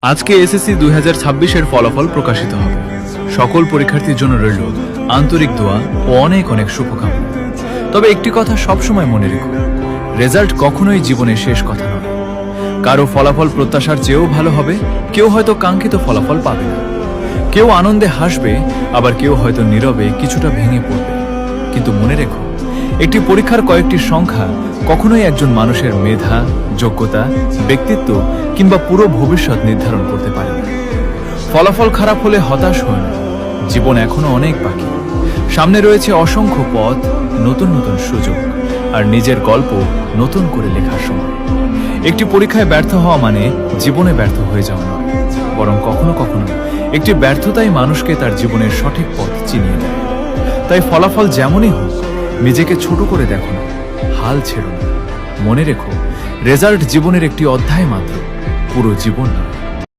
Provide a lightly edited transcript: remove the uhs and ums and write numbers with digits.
আজকে এসএসসি 2026 এর ফলাফল প্রকাশিত হবে। সকল পরীক্ষার্থীর জন্য রইল আন্তরিক দোয়া ও অনেক অনেক শুভকামনা। তবে একটি কথা সবসময় মনে রেখো, রেজাল্ট কখনোই জীবনের শেষ কথা নয়। কারো ফলাফল প্রত্যাশার চেয়েও ভালো হবে, কেউ হয়তো কাঙ্ক্ষিত ফলাফল পাবে না। কেউ আনন্দে হাসবে, আবার কেউ হয়তো নীরবে কিছুটা ভেঙে পড়বে। কিন্তু মনে রেখো, একটি পরীক্ষার কয়েকটি সংখ্যা কখনোই একজন মানুষের মেধা, যোগ্যতা, ব্যক্তিত্ব কিংবা পুরো ভবিষ্যৎ নির্ধারণ করতে পারে না। ফলাফল খারাপ হলে হতাশ হয় না, জীবন এখনো অনেক বাকি। সামনে রয়েছে অসংখ্য পথ, নতুন নতুন সুযোগ আর নিজের গল্প নতুন করে লেখার সময়। একটি পরীক্ষায় ব্যর্থ হওয়া মানে জীবনে ব্যর্থ হয়ে যাওয়া নয়, বরং কখনো কখনো একটি ব্যর্থতাই মানুষকে তার জীবনের সঠিক পথ চিনিয়ে দেয়। তাই ফলাফল যেমনই হোক, নিজেকে ছোট করে দেখো না, হাল ছেড়ো না। মনে রেখো, রেজাল্ট জীবনের একটি অধ্যায় মাত্র, পুরো জীবন নয়।